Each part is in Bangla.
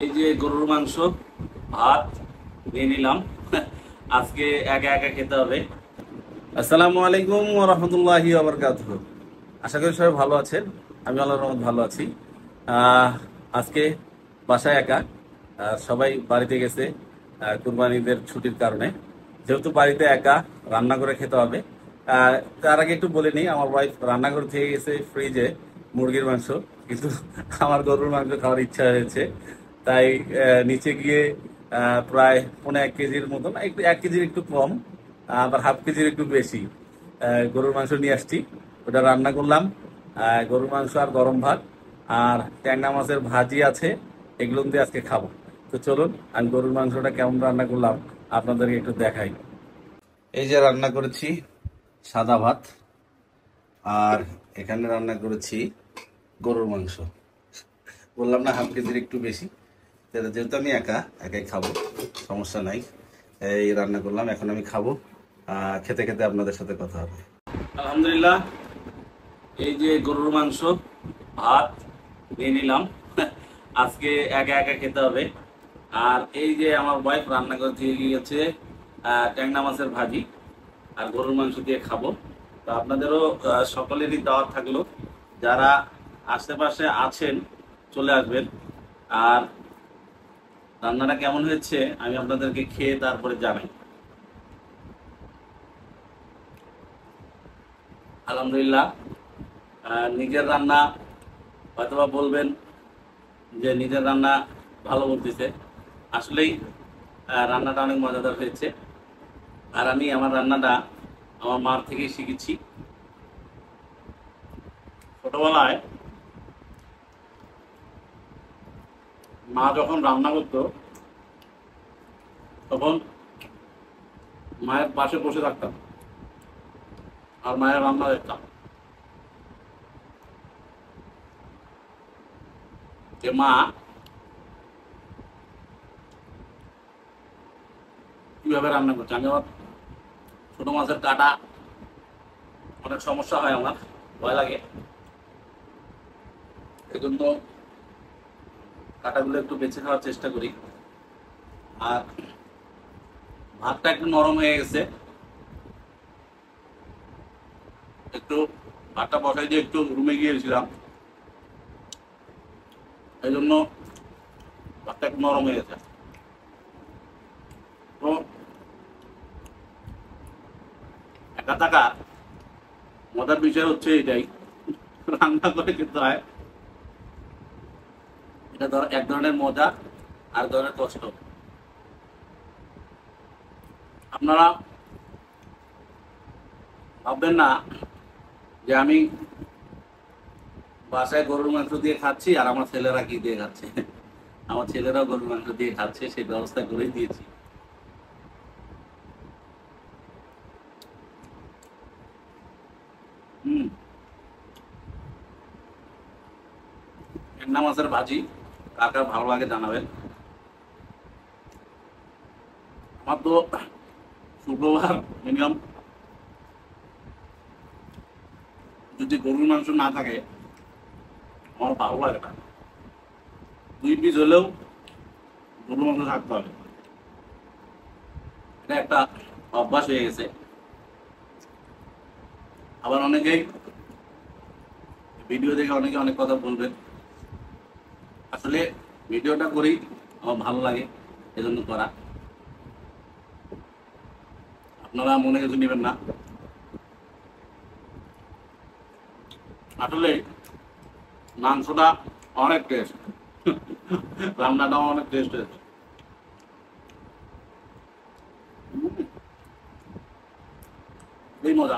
এই যে গরুর মাংস ভাত নিয়ে নিলাম। আজকে একা একা খেতে হবে। আসসালামু আলাইকুম ওয়া রাহমাতুল্লাহি ওয়া বারাকাতুহু। আশা করি সবাই ভালো আছেন। আমি আল্লাহর রহমতে ভালো আছি। আজকে বাসায় একা, সবাই বাড়িতে গেছে কুরবানিদের ছুটির কারণে। যেহেতু বাড়িতে একা, রান্না করে খেতে হবে। আহ, তার আগে একটু বলে নিই, আমার ওয়াইফ রান্না করে থেকে গেছে ফ্রিজে মুরগির মাংস, কিন্তু আমার গরুর মাংস খাওয়ার ইচ্ছা হয়েছে। তাই নিচে গিয়ে প্রায় 1.5 কেজির মতন, একটু 1 কেজির একটু কম, আবার হাফ কেজির একটু বেশি গরুর মাংস নিয়ে আসছি। ওটা রান্না করলাম। গরুর মাংস আর গরম ভাত আর ট্যাংরা মাছের ভাজি আছে, এগুলো দিয়ে আজকে খাবো। তো চলুন, আমি গরুর মাংসটা কেমন রান্না করলাম আপনাদেরকে একটু দেখাই। এই যে রান্না করেছি সাদা ভাত, আর এখানে রান্না করেছি গরুর মাংস। বললাম না হাফ কেজির একটু বেশি। যেহেতু আমি একা একাই খাবো, সমস্যা নাই। এই রান্না করলাম, এখন আমি খাবো। খেতে খেতে আপনাদের সাথে কথা হবে। আলহামদুলিল্লাহ, এই যে গরুর মাংস ভাত নিয়ে নিলাম। আজকে একা একা খেতে হবে। আর এই যে আমার ওয়াইফ রান্না করে দিয়ে গিয়েছে ট্যাংরা মাছের ভাজি আর গরুর মাংস দিয়ে খাবো। তো আপনাদেরও সকলেরই দাওয়াত থাকলো, যারা আশেপাশে আছেন চলে আসবেন। আর রান্নাটা কেমন হয়েছে আমি আপনাদেরকে খেয়ে তারপরে জানাই। আলহামদুলিল্লাহ, নিজের রান্না হয়তোবা বলবেন যে নিজের রান্না ভালো বলতেছে। আসলেই রান্নাটা অনেক মজাদার হয়েছে। আর আমি আমার রান্নাটা আমার মার থেকেই শিখেছি। ছোটবেলায় মা যখন রান্না করতো, তখন মায়ের পাশে বসে থাকতাম আর মায়ের রান্না দেখতাম যে মা কিভাবে রান্না করছে। আমি আমার ছোট মাছের কাটা অনেক সমস্যা হয়, আমার ভয় লাগে, এই জন্য কাটাগুলো একটু বেছে খাওয়ার চেষ্টা করি। আর ভাতটা একটু নরম হয়ে গেছে, একটু ভাতটা বসাই দিয়ে একটু রুমে গিয়েছিলাম, এই জন্য ভাতটা একটু নরম হয়ে গেছে। তো একা থাকা মজার বিষয় হচ্ছে এটাই, রান্না করে খেতে হয়। এটা এক ধরনের মজা আর এক ধরনের কষ্ট। আপনারা ভাববেন না যে আমি বাসায় গরুর মাংস দিয়ে খাচ্ছি আর আমার ছেলেরা কি দিয়ে খাচ্ছে। আমার ছেলেরাও গরুর মাংস দিয়ে খাচ্ছে, সেই ব্যবস্থা করেই দিয়েছি। হম, ট্যাংরা মাছের ভাজি কার কার ভালো লাগে জানাবেন। আমার তো শুক্রবার মিনিমাম যদি গরুর মাংস না থাকে আমার ভালো লাগে না। 2 পিস হলেও গরুর মাংস থাকতে হবে, এটা একটা অভ্যাস হয়ে গেছে। আবার অনেকেই ভিডিও দেখে অনেকে অনেক কথা বলবেন, আসলে ভিডিওটা করি আমার ভালো লাগে, এজন্য করা। আপনারা মনে কিছু নেবেন না। আসলে মাংসটা অনেক টেস্ট, রান্নাটাও অনেক টেস্ট হয়েছে। এই মজা,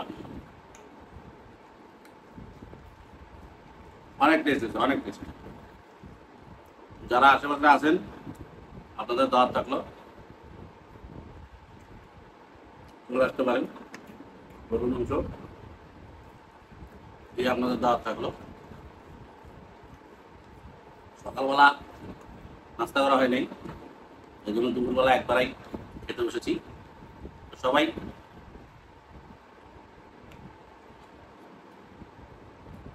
অনেক টেস্ট হয়েছে, অনেক টেস্ট। যারা আশেপাশে আছেন আপনাদের দাওয়াত থাকলো, চলে আসতে পারেন। গরুর মাংস দিয়ে আপনাদের দাওয়াত থাকলো। সকালবেলা নাস্তা করা হয় নাই, এই জন্য দুপুরবেলা একবারাই খেতে বসেছি। সবাই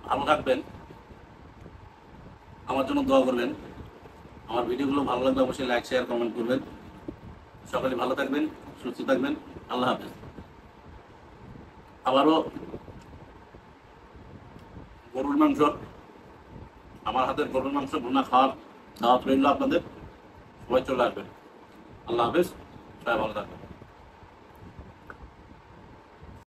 ভালো থাকবেন, আমার জন্য দোয়া করবেন। আমার ভিডিওগুলো ভালো লাগলে অবশ্যই লাইক শেয়ার কমেন্ট করবেন। সকলে ভালো থাকবেন, সুস্থ থাকবেন। আল্লাহ হাফেজ। আবারও গরুর মাংস, আমার হাতের গরুর মাংস ভুনা খাওয়ার দাওয়াত রইল আপনাদের। সবাই চলে আসবেন। আল্লাহ হাফেজ, সবাই ভালো থাকবেন।